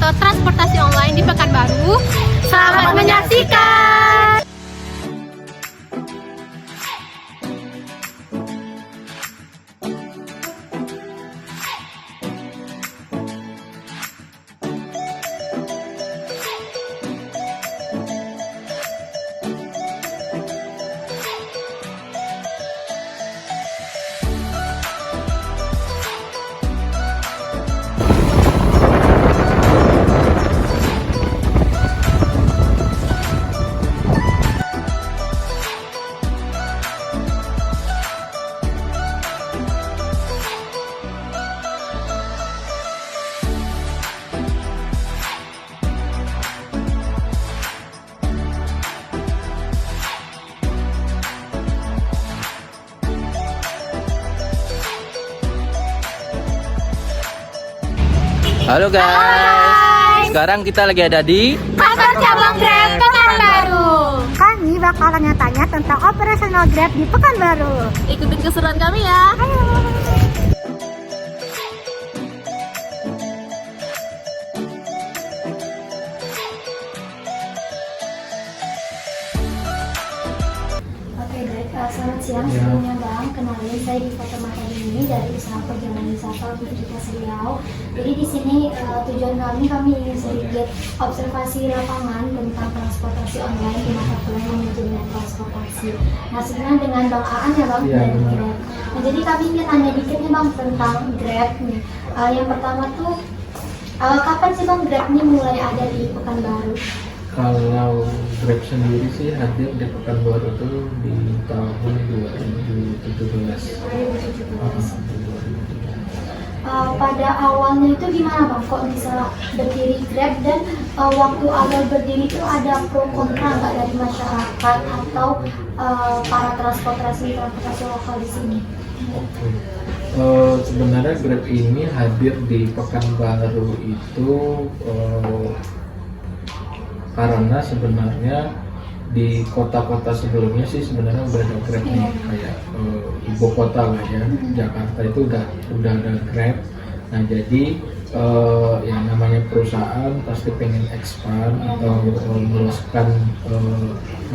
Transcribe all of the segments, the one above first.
atau transportasi online di Pekanbaru. Selamat menyaksikan! Halo guys, sekarang kita lagi ada di Kantor Cabang Grab Pekanbaru. Kami bakalan tanya tentang operasional Grab di Pekanbaru. Ikutin keseruan kami ya. Ayo. Oke baik, selamat siang sebelumnya Bang. Kenalin saya di foto mata ini dari usaha perjalanan wisata Universitas Riau. Jadi di sini tujuan kami ingin sedikit observasi lapangan tentang transportasi online di mata kuliah manajemen transportasi. Nah sebenarnya dengan Bang Aan ya Bang dari Grab. Nah jadi kami ingin tanya dikit nih Bang tentang Grab nih. Yang pertama tuh kapan sih Bang Grab ini mulai ada di Pekanbaru? Kalau Grab sendiri sih hadir di Pekanbaru itu di tahun 2017. Pada awalnya itu gimana Bang? Kok bisa berdiri Grab dan waktu awal berdiri itu ada pro kontra nggak dari masyarakat atau para transportasi lokal di sini? Oke. Sebenarnya Grab ini hadir di Pekanbaru itu karena sebenarnya di kota-kota sebelumnya sih sebenarnya udah ada Grab nih, kayak ibu kota lah ya, Jakarta itu udah ada Grab. Nah jadi yang namanya perusahaan pasti pengen expand atau meluaskan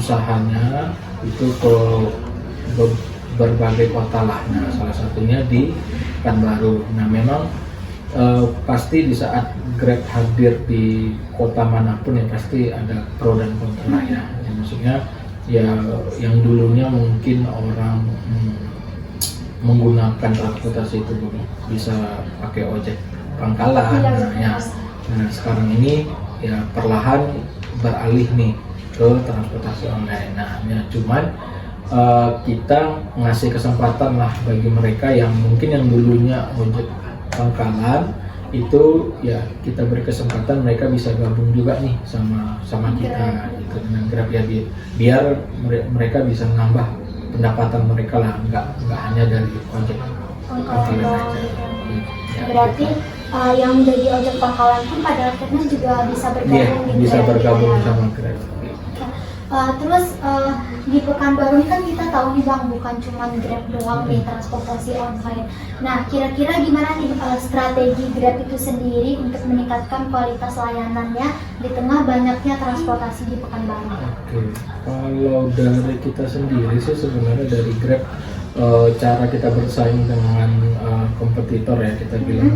usahanya itu ke berbagai kota lah. Nah salah satunya di Pekanbaru. Nah memang pasti di saat Grab hadir di kota manapun ya pasti ada pro dan kontra ya. Maksudnya ya yang dulunya mungkin orang menggunakan transportasi itu bisa pakai ojek pangkalan ya. Nah sekarang ini ya perlahan beralih nih ke transportasi online. Nah ya, cuman kita ngasih kesempatan lah bagi mereka yang mungkin yang dulunya ojek pangkalan itu ya kita beri kesempatan mereka bisa gabung juga nih sama kita gitu dengan Grab ya biar mereka bisa nambah pendapatan mereka lah, nggak hanya dari ojek pangkalan aja. Ya, berarti yang menjadi ojek pangkalan pun pada akhirnya juga bisa bergabung di bisa Grab, bergabung ya. sama Grab. Terus di Pekanbaru ini kan kita tahu nih Bang, bukan cuma Grab doang nih transportasi online. Nah kira-kira gimana nih strategi Grab itu sendiri untuk meningkatkan kualitas layanannya di tengah banyaknya transportasi di Pekanbaru? Oke, kalau dari kita sendiri sih sebenarnya dari Grab cara kita bersaing dengan kompetitor ya kita bilang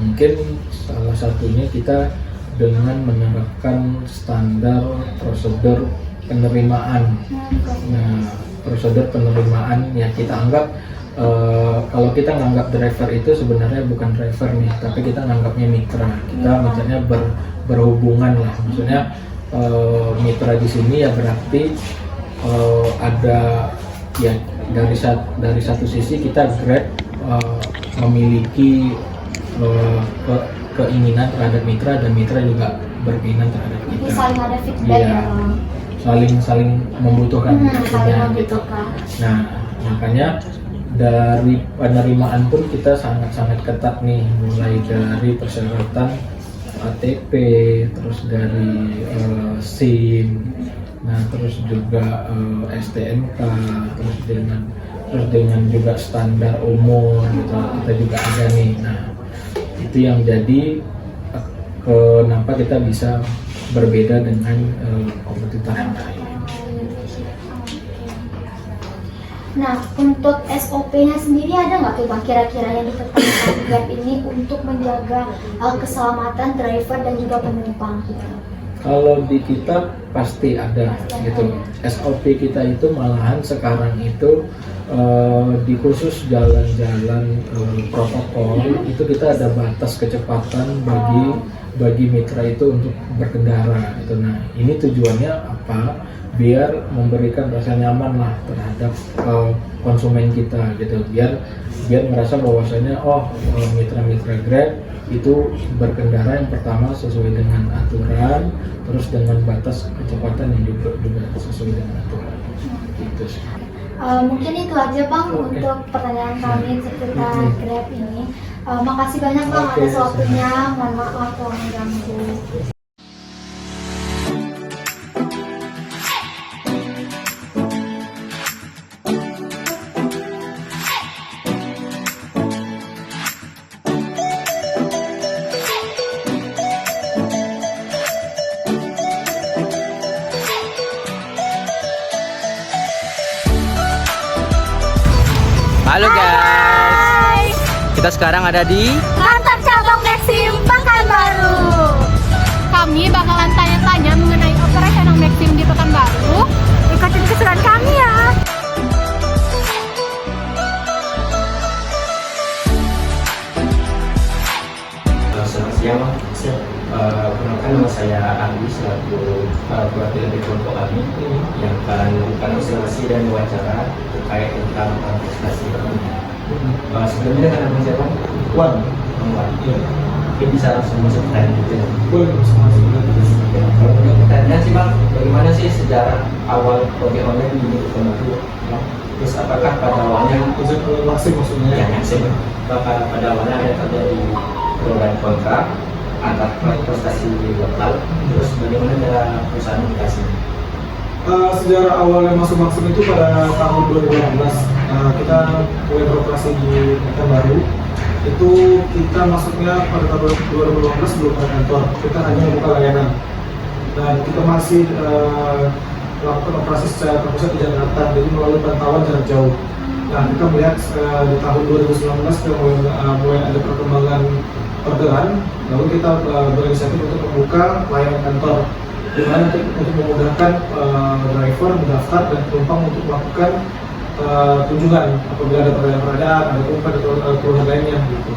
mungkin salah satunya kita dengan menerapkan standar prosedur penerimaan. Nah, prosedur penerimaan ya kita anggap kalau kita nganggap driver itu sebenarnya bukan driver nih, tapi kita nganggapnya mitra. Kita misalnya berhubungan lah, maksudnya mitra di sini ya berarti ada ya dari satu sisi kita Grab memiliki keinginan terhadap mitra dan mitra juga berkeinginan terhadap kita. Jadi saling ada feedback ya. Saling membutuhkan. Saling membutuhkan. Nah makanya dari penerimaan pun kita sangat ketat nih, mulai dari persyaratan KTP, terus dari SIM, nah terus juga STNK, terus dengan juga standar umur gitu, kita juga ada nih. Nah itu yang jadi kenapa kita bisa berbeda dengan kompetitor yang lain. Nah, untuk SOP-nya sendiri ada nggak tuh Bang kira-kira yang ditetapkan Grab ini untuk menjaga keselamatan driver dan juga penumpang? Kalau di kita pasti ada gitu. SOP kita itu malahan sekarang itu di khusus jalan-jalan protokol itu kita ada batas kecepatan bagi mitra itu untuk berkendara gitu. Nah, ini tujuannya apa? Biar memberikan rasa nyaman lah terhadap konsumen kita gitu, biar merasa bahwasanya mitra-mitra Grab itu berkendara yang pertama sesuai dengan aturan, terus dengan batas kecepatan yang juga sesuai dengan aturan gitu sih. Mungkin itu aja Bang untuk pertanyaan kami seputar Grab ini. Makasih banyak Bang atas waktunya, mohon maaf kalau mengganggu. Halo guys, kita sekarang ada di Kantor Cabang Maxim Pekanbaru. Kami bakalan tanya-tanya mengenai operasional Maxim di Pekanbaru. Ikutin keseruan kami ya. Selamat siang, perkenalkan nama saya Andi selaku perwakilan dari kelompok kami yang akan melakukan observasi dan wawancara terkait tentang prestasi kami. Sebelumnya dengan nama siapa? Wan. Mungkin bisa langsung masuk pertanyaan gitu ya. Kalau untuk pertanyaan sih Bang, bagaimana sih sejarah awal ojek online ini itu? Terus apakah pada awalnya Ojek Maxim maksudnya? ya Maxim, apakah pada awalnya ada terjadi pro dan kontra antar prestasi lokal, terus bagaimana cara perusahaan aplikasi? Sejarah awalnya masuk Maxim itu pada tahun 2018 kita mulai beroperasi di Pekanbaru. Itu kita masuknya pada tahun 2018 belum ada kantor, kita hanya membuka layanan dan kita masih melakukan operasi secara terpusat di Jakarta, jadi melalui pantauan jarak jauh. Nah, kita melihat di tahun 2019 kita mulai ada perkembangan orderan, lalu kita berinisiatif untuk membuka layanan kantor, di mana untuk memudahkan driver mendaftar dan penumpang untuk melakukan kunjungan apabila ada perbedaan, ada keluhan lainnya gitu.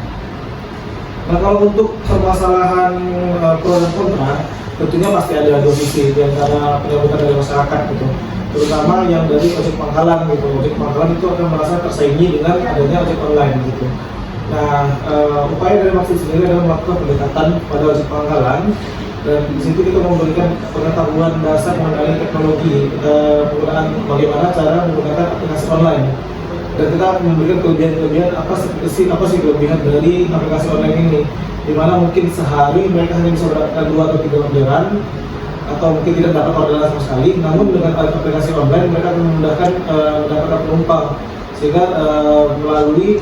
Nah, kalau untuk permasalahan pro dan kontra, tentunya pasti ada dua sisi di antara penyambutan dari masyarakat gitu, terutama yang dari ojek pangkalan gitu. Ojek pangkalan itu akan merasa tersaingi dengan adanya ojek online gitu. Nah, upaya dari Maxim sendiri adalah melakukan pendekatan pada ojek pangkalan, dan di situ kita memberikan pengetahuan dasar mengenai teknologi, penggunaan bagaimana cara menggunakan aplikasi online, dan kita memberikan kelebihan-kelebihan apa sih kelebihan dari aplikasi online ini, di mana mungkin sehari mereka hanya bisa mendapatkan 2 atau 3 orderan, atau mungkin tidak dapat orderan sama sekali, namun dengan aplikasi online mereka akan memudahkan mendapatkan penumpang, sehingga melalui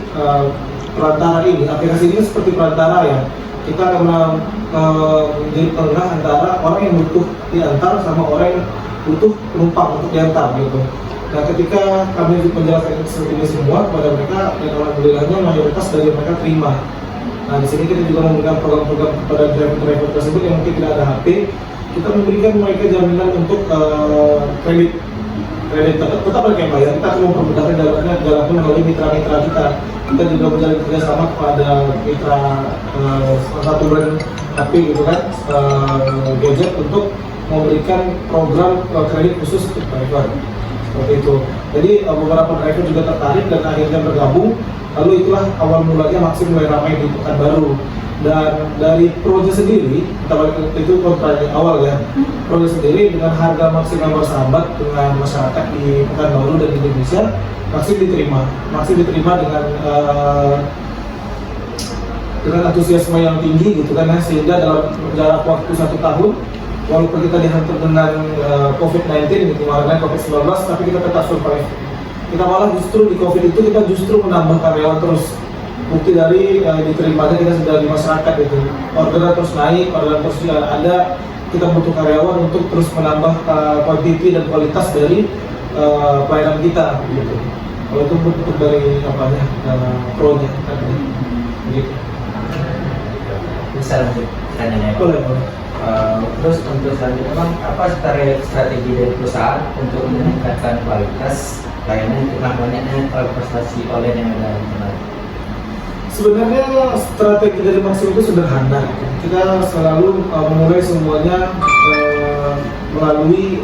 perantara ini, aplikasi ini seperti perantara ya, kita akan menjadi penengah antara orang yang butuh diantar sama orang yang butuh penumpang untuk diantar gitu. Nah, ketika kami menjelaskan seperti ini semua kepada mereka, dan alhamdulillahnya mayoritas dari mereka terima. Nah, di sini kita juga memberikan program-program kepada driver-driver tersebut yang mungkin tidak ada HP. Kita memberikan mereka jaminan untuk kredit tetap mereka yang bayar. Kita akan mempermudahkan jalannya melalui mitra-mitra kita. Kita juga menjalin kerjasama kepada mitra satu brand HP gitu kan, gadget, untuk memberikan program kredit khusus untuk driver seperti itu. Jadi beberapa driver juga tertarik dan akhirnya bergabung. Lalu itulah awal mulanya Maxim mulai ramai di Pekanbaru. Dan dari Proje sendiri, kita balik itu kontranya awal ya. Proje sendiri dengan harga Maxim yang bersahabat dengan masyarakat di Pekanbaru dan di Indonesia, Maxim diterima dengan antusiasme yang tinggi gitu kan ya, sehingga dalam jarak waktu 1 tahun, walaupun kita dihantam dengan COVID-19 gitu, makanya COVID-19, tapi kita tetap survive. Kita malah justru di COVID itu kita justru menambah karyawan terus. bukti dari diterimanya kita sudah di masyarakat itu. Orderan terus naik, orderan terus ada, kita butuh karyawan untuk terus menambah kuantiti dan kualitas dari pelayanan kita gitu. Kalau itu bentuk dari apanya, pro-nya gitu. Bisa lanjut tanya Boleh. terus untuk selanjutnya Bang, apa strategi dari perusahaan untuk meningkatkan kualitas layanan dengan banyaknya prestasi online yang ada di internet? Sebenarnya strategi dari Maxim itu sederhana. Kita selalu memulai semuanya melalui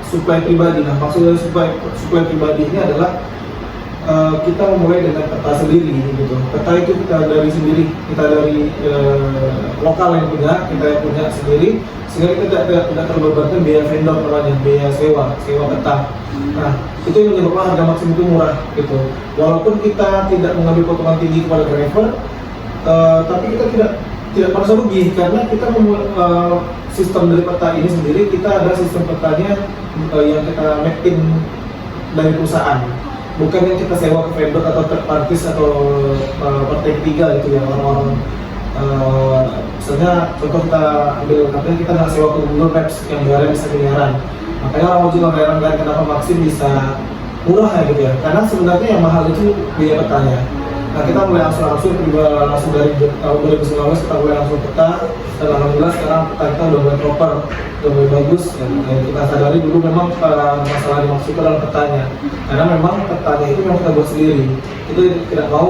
supply pribadi. Nah, maksud dari supply pribadi ini adalah kita memulai dengan peta sendiri gitu. Peta itu kita dari sendiri, kita dari lokal yang punya sendiri, sehingga kita tidak terbebankan biaya vendor namanya, biaya sewa peta. Nah, itu yang menyebabkan harga Maxim itu murah gitu. Walaupun kita tidak mengambil potongan tinggi kepada driver, tapi kita tidak merasa rugi karena kita sistem dari peta ini sendiri, kita ada sistem petanya yang kita make in dari perusahaan. Bukan yang kita sewa ke vendor atau third parties atau partai ketiga gitu ya, orang-orang misalnya contoh kita ambil katanya kita nggak sewa ke Google Maps yang bayarnya bisa miliaran. Makanya orang juga heran kan kenapa Maxim bisa murah ya gitu ya, karena sebenarnya yang mahal itu biaya petanya. Nah, kita mulai langsung dari tahun 2019 kita mulai langsung peta, dan alhamdulillah sekarang peta kita udah mulai proper, udah mulai bagus. Dan kita sadari dulu memang masalah di Maxim itu adalah petanya, karena memang petanya itu memang kita buat sendiri. Kita tidak mau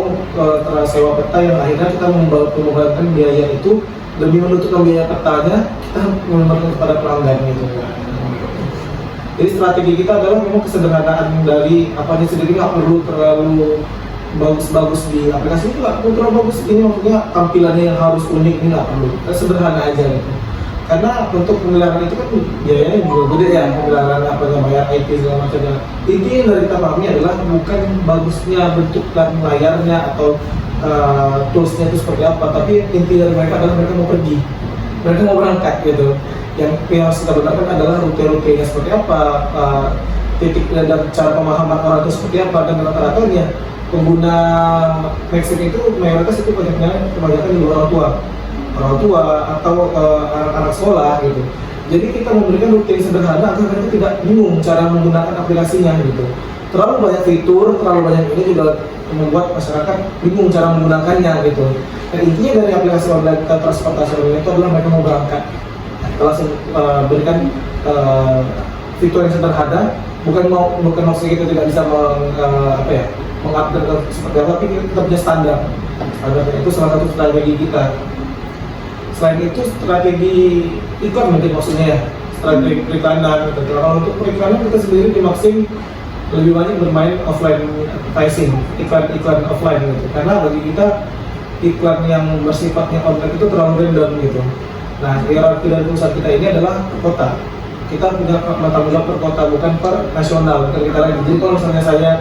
sewa peta yang akhirnya kita membebankan biaya itu lebih menentukan biaya petanya, kita mengembalikan kepada pelanggan gitu. Jadi strategi kita adalah memang kesederhanaan dari apanya sendiri, nggak perlu terlalu bagus-bagus di aplikasi itu, nggak perlu terlalu bagus. Ini maksudnya tampilannya yang harus unik, ini nggak perlu, sederhana aja gitu. Karena untuk pemeliharaan itu kan biayanya juga gede ya, pemeliharaan apa namanya IT segala macamnya. Intinya dari kita pahami adalah bukan bagusnya bentuk dan layarnya atau toolsnya itu seperti apa, tapi inti dari mereka adalah mereka mau pergi, mereka mau berangkat gitu. Yang harus kita benarkan adalah rute-rutenya seperti apa, titik dan cara pemahaman orang itu seperti apa, dan rata-ratanya pengguna Maxim itu mayoritas itu kebanyakan di luar orang tua atau anak-anak sekolah gitu. Jadi kita memberikan rute yang sederhana agar mereka tidak bingung cara menggunakan aplikasinya gitu. Terlalu banyak fitur, terlalu banyak ini juga membuat masyarakat bingung cara menggunakannya gitu. Dan intinya dari aplikasi online transportasi online itu adalah mereka mau berangkat. Kita langsung berikan fitur yang sederhana, bukan maksudnya kita tidak bisa mengupdate seperti apa, tapi kita punya standar. Itu salah satu strategi kita. Selain itu strategi iklan mungkin maksudnya ya, strategi periklanan. Kalau untuk periklanan kita sendiri di Maxim lebih banyak bermain offline advertising, iklan offline gitu. Karena bagi kita iklan yang bersifatnya online itu terlalu random gitu. Nah, hierarki dari perusahaan kita ini adalah per kota. Kita punya tanggung jawab per kota, bukan per nasional. Kita lagi. Jadi kalau misalnya saya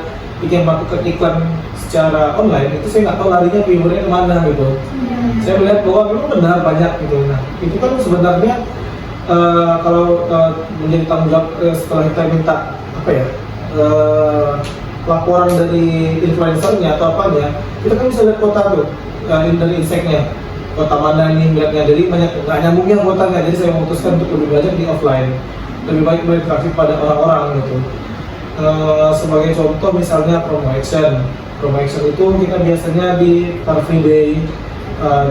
ingin melakukan iklan secara online, itu saya nggak tahu larinya viewernya kemana gitu. Saya melihat bahwa memang benar banyak gitu. Nah, itu kan sebenarnya kalau menjadi tanggung jawab setelah kita minta laporan dari influencernya atau apanya, kita kan bisa lihat kota tuh dari insight-nya. Kota mana ini melihatnya, jadi banyak nggak nyambungnya kotanya. Jadi saya memutuskan untuk lebih banyak di offline, lebih baik berinteraksi pada orang-orang gitu. Sebagai contoh misalnya promo action itu kita biasanya di Car Free Day,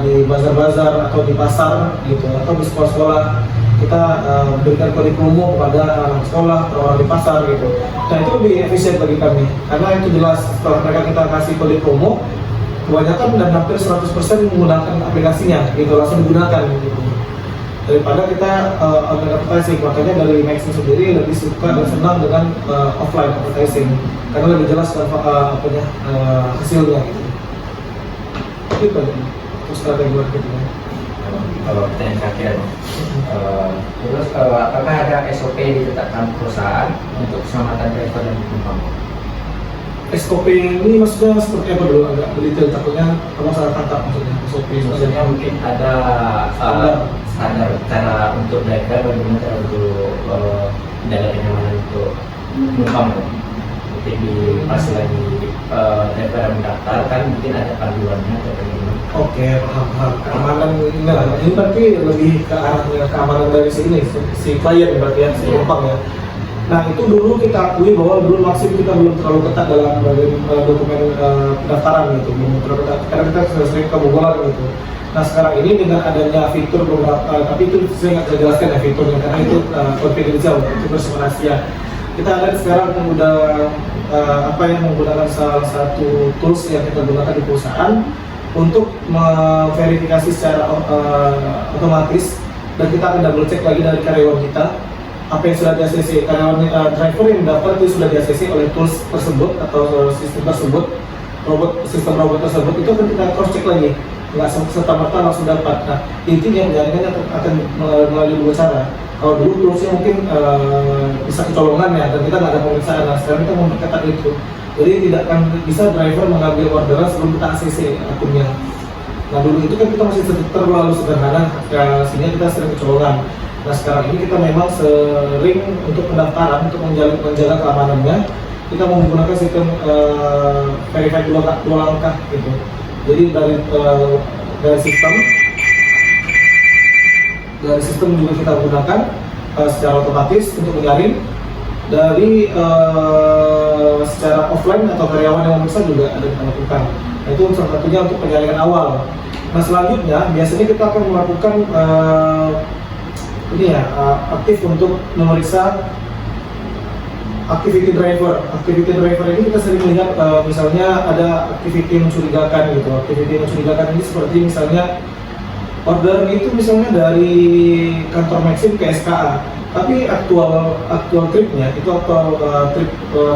di bazar-bazar atau di pasar gitu, atau di sekolah-sekolah kita berikan kode promo kepada anak sekolah, orang di pasar gitu. Nah, itu lebih efisien bagi kami karena itu jelas setelah mereka kita kasih kode promo, kebanyakan dan hampir 100% menggunakan aplikasinya gitu, langsung digunakan gitu. Daripada kita online advertising. Makanya dari Maxim sendiri lebih suka dan senang dengan offline advertising karena lebih jelas hasilnya gitu. Itu terus strategi marketing. Kalau pertanyaan terakhir, terus apakah ada SOP yang ditetapkan perusahaan untuk keselamatan driver dan penumpang? SOP ini maksudnya seperti apa dulu, agak detail, takutnya kamu salah tangkap maksudnya. SOP Maksudnya mungkin ada standar cara untuk driver, bagaimana cara untuk menjaga kenyamanan untuk penumpang. mungkin di pas lagi driver mendaftar kan mungkin ada panduannya atau bagaimana. Oke, paham. Keamanan ini berarti lebih ke arahnya keamanan dari si klien berarti ya, si penumpang ya. Nah itu dulu kita akui bahwa dulu Maxim kita belum terlalu ketat dalam dokumen pendaftaran gitu, belum terlalu ketat karena kita sering kebobolan gitu. Nah sekarang ini dengan adanya fitur beberapa, tapi itu saya nggak bisa jelaskan ya fiturnya karena itu confidential, itu bersifat rahasia. Kita ada sekarang udah menggunakan salah satu tools yang kita gunakan di perusahaan untuk memverifikasi secara otomatis, dan kita akan double check lagi dari karyawan kita apa yang sudah di-ACC. Karyawan driver yang dapat itu sudah di-ACC oleh tools tersebut atau sistem tersebut, sistem robot tersebut, itu akan kita cross check lagi, nggak serta-merta langsung dapat. Nah intinya penjaringannya akan melalui dua cara. Kalau dulu toolsnya mungkin bisa kecolongan ya, dan kita nggak ada pemeriksaan. Nah sekarang kita memperketat itu, jadi tidak akan bisa driver mengambil orderan sebelum kita ACC akunnya. Nah dulu itu kan kita masih terlalu sederhana, sehingga kita sering kecolongan. Nah sekarang ini kita memang sering untuk pendaftaran, untuk menjaga keamanannya, kita menggunakan sistem verify dua langkah gitu. Jadi dari sistem juga kita gunakan secara otomatis untuk menyaring. Dari secara offline atau karyawan yang memeriksa juga ada kita lakukan. Nah, itu salah satunya untuk penyaringan awal. Nah selanjutnya biasanya kita akan melakukan aktif untuk memeriksa activity driver. Activity driver ini kita sering melihat misalnya ada activity mencurigakan gitu. Activity mencurigakan ini seperti misalnya order itu misalnya dari kantor Maxim ke SKA, tapi aktual tripnya itu atau trip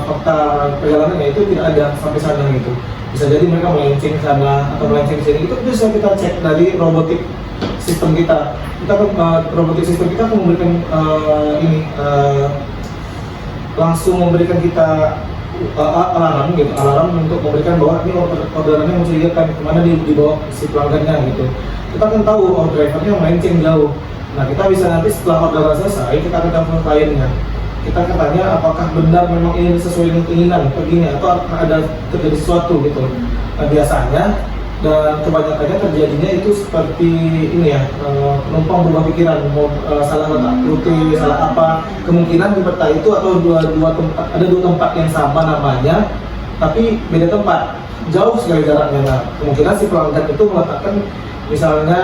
fakta perjalanannya itu tidak ada sampai sana gitu. Bisa jadi mereka melenceng sana atau melenceng sini. Itu bisa kita cek dari robotik sistem kita. Robotik sistem kita akan memberikan langsung memberikan kita alarm untuk memberikan bahwa ini orderannya mencurigakan, kemana dibawa si pelanggannya gitu. Kita akan tahu drivernya melenceng jauh. Nah kita bisa nanti setelah orderan selesai kita akan telepon kliennya. Kita akan tanya apakah benar memang ini sesuai dengan keinginan perginya atau ada terjadi sesuatu gitu. Nah biasanya dan kebanyakannya terjadinya itu seperti ini ya, penumpang berubah pikiran, mau salah letak rute, salah apa. Kemungkinan di peta itu atau ada dua tempat yang sama namanya tapi beda tempat, jauh sekali jaraknya. Nah kemungkinan si pelanggan itu meletakkan misalnya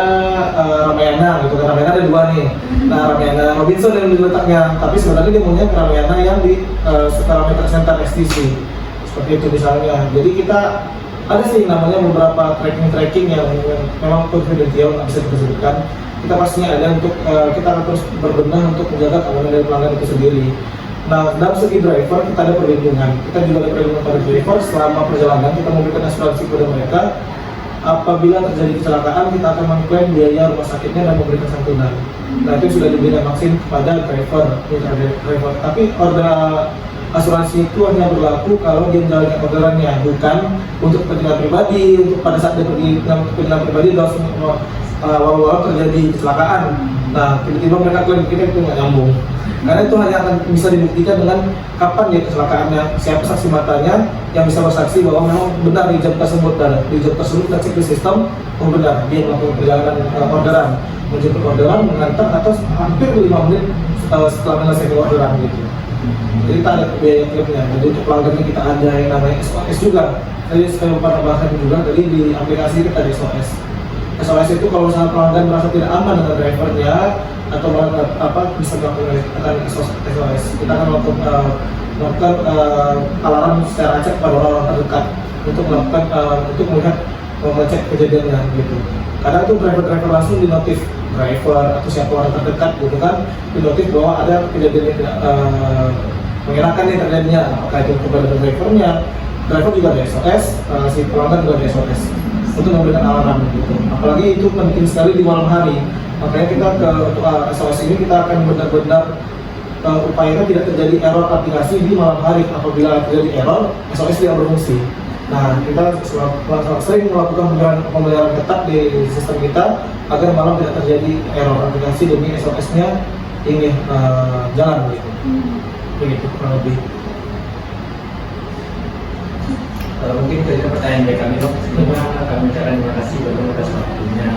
Ramayana gitu kan, Ramayana ada dua nih. Nah Ramayana Robinson yang diletaknya, tapi sebenarnya dia maunya Ramayana yang di Ramayana Center STC seperti itu misalnya. Jadi kita ada sih namanya beberapa tracking yang memang confidential, nggak bisa kita sebutkan. Kita pastinya ada untuk kita akan terus berbenah untuk menjaga keamanan dari pelanggan itu sendiri. Nah dalam segi driver kita ada perlindungan, kita juga ada perlindungan pada driver selama perjalanan. Kita memberikan asuransi kepada mereka. Apabila terjadi kecelakaan, kita akan mengklaim biaya rumah sakitnya dan memberikan santunan. Nah itu sudah diberikan vaksin kepada driver. Tapi asuransi itu hanya berlaku kalau dia menjalankan orderannya, bukan untuk kepentingan pribadi. Untuk pada saat dia pergi untuk kepentingan pribadi, langsung walau terjadi kecelakaan. Nah tiba-tiba mereka klaim kita itu nggak nyambung. Karena itu hanya akan bisa dibuktikan dengan kapan dia kecelakaannya, siapa saksi matanya yang bisa bersaksi bahwa memang benar di jam tersebut. Dan di jam tersebut kita cek di sistem, benar dia melakukan perjalanan orderan, menjemput orderan, mengantar atau hampir 5 menit setelah menyelesaikan orderan gitu. Jadi kita ada biaya klipnya. Jadi untuk pelanggannya kita ada yang namanya SOS juga. Tadi saya pernah bahas juga, tadi di aplikasi kita ada SOS. SOS itu kalau misalnya pelanggan merasa tidak aman dengan drivernya atau bisa melakukan SOS. Kita akan melakukan alarm secara acak pada orang-orang terdekat untuk melakukan untuk melihat mengecek kejadiannya gitu. Kadang itu driver langsung dinotif driver atau siapa orang terdekat gitu kan, dinotif bahwa ada kejadian yang tidak mengenakan nih terjadinya, apakah itu kepada drivernya. Driver juga ada SOS, si pelanggan juga ada SOS untuk memberikan alarm gitu. Apalagi itu penting sekali di malam hari. Makanya kita untuk SOS ini kita akan benar-benar upayakan tidak terjadi error aplikasi di malam hari. Apabila terjadi error, SOS tidak berfungsi. Nah, kita sering melakukan pemeliharaan ketat di sistem kita agar malam tidak terjadi error aplikasi demi SOS-nya ini jalan gitu. Begitu kurang lebih. Mungkin itu aja pertanyaan dari kami dok. Sebelumnya kami ucapkan terima kasih untuk atas waktunya.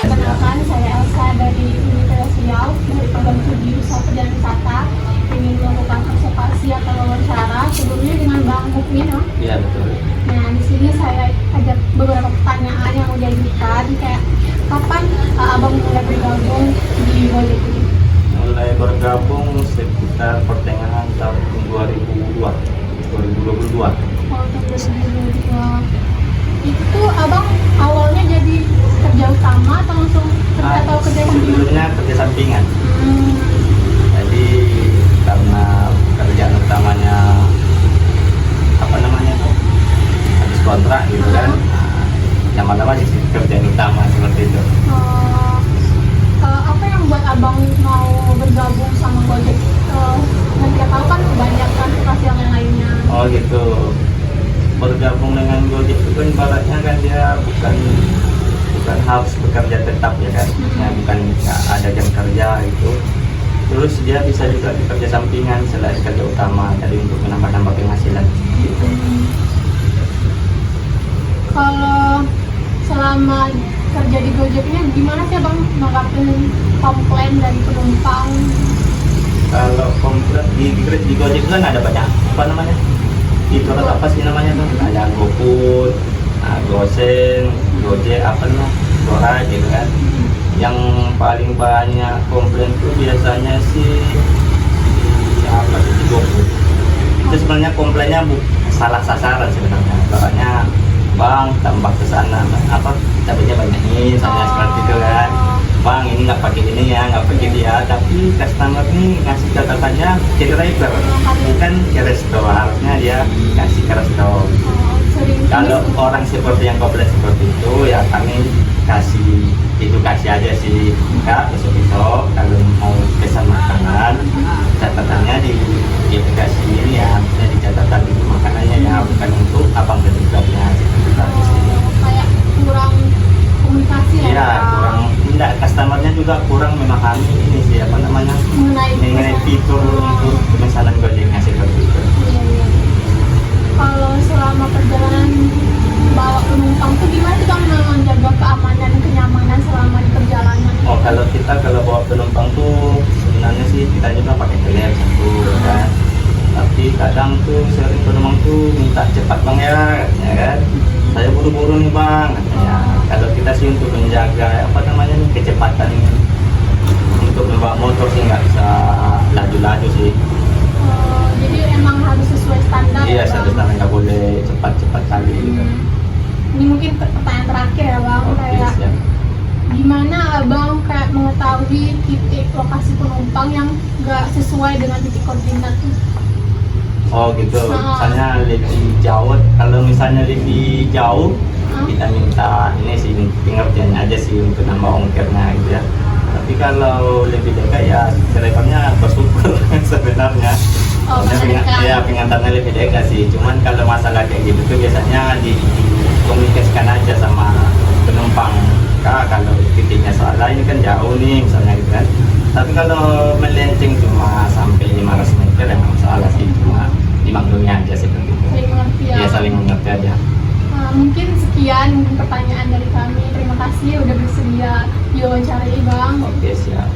Perkenalkan, saya Elsa dari Universitas Riau, dari program studi usaha perjalanan wisata, ingin melakukan observasi atau wawancara sebelumnya dengan Bang Mukmin. No? Iya betul. Nah, di sini saya ada beberapa pertanyaan yang mau diajukan, kayak kapan Abang mulai bergabung di Gojek ini? Mulai bergabung sekitar pertengahan tahun 2022. Oh, tahun 2022. Itu tuh Abang awalnya jadi kerja utama atau langsung atau kerja sampingan? Sebelumnya kerja sampingan. Hmm. Jadi karena pekerjaan utamanya apa namanya tuh habis kontrak gitu kan, lama-lama jadi kerjaan utama seperti itu. Apa yang buat Abang mau bergabung sama Gojek? Dan kita tahu kan banyak transportasi yang lainnya. Oh gitu. Bergabung dengan Gojek itu kan ibaratnya kan dia bukan harus bekerja tetap ya kan, bukan nggak ada jam kerja itu. Terus dia bisa juga bekerja sampingan selain kerja utama, jadi untuk menambah-nambah penghasilan. Gitu. Kalau selama kerja di Gojek ini gimana sih Abang menanggapi komplain dari penumpang? Kalau komplain di Gojek kan ada banyak apa namanya? Fitur apa sih namanya tuh? Ada GoFood, Gosen, Gojek apa namanya? Gora gitu kan. Yang paling banyak komplain tuh biasanya sih apa sih di GoFood. Itu sebenarnya komplainnya salah sasaran sebenarnya. Soalnya Bang tambah ke sana apa cabenya banyakin misalnya seperti itu kan. Bang ini nggak pakai ini ya, nggak pakai dia, tapi customer nih ngasih catatannya ke driver, bukan ke resto. Harusnya dia kasih ke resto. Kalau orang seperti yang komplain seperti itu ya kami kasih edukasi aja sih. Kak, besok kalau mau pesan makanan catatannya di edukasi ini ya, harusnya di catatan itu makanannya ya, bukan untuk abang dan ibunya. Kayak kurang komunikasi ya? Iya, kurang. Enggak, customernya juga kurang memahami ini sih apa namanya mengenai fitur untuk pemesanan Gojeknya seperti itu. Iya. Kalau selama perjalanan bawa penumpang tuh gimana sih Bang menjaga keamanan dan kenyamanan selama di perjalanan? Oh, kalau bawa penumpang tuh sebenarnya sih kita juga pakai helm satu kan. Tapi kadang tuh sering penumpang tuh minta cepat Bang ya kan. Saya buru-buru nih Bang katanya. Kalau kita sih untuk menjaga apa namanya nih kecepatan untuk membawa motor sih nggak bisa laju-laju sih. Jadi emang harus sesuai standar. Iya, ya, Bang? standar nggak boleh cepat-cepat kali gitu. Ini mungkin pertanyaan terakhir ya Bang, Oke, kayak siap. gimana Abang kayak mengetahui titik lokasi penumpang yang nggak sesuai dengan titik koordinat? Oh gitu, misalnya lebih jauh, kalau misalnya lebih jauh kita minta ini sih pengertiannya aja sih untuk nambah ongkirnya gitu ya. Tapi kalau lebih dekat ya drivernya bersyukur sebenarnya. Ya pengantarnya lebih dekat sih. Cuman kalau masalah kayak gitu tuh biasanya dikomunikasikan aja sama penumpang. Kak, kalau titiknya salah ini kan jauh nih misalnya gitu kan. Tapi kalau melenceng cuma sampai 500 meter ya nggak masalah sih, cuma dimaklumi aja seperti itu. Saling mengerti ya. Ya saling mengerti aja. Mungkin sekian pertanyaan dari kami. Terima kasih udah bersedia diwawancarai Bang. Oke, siap.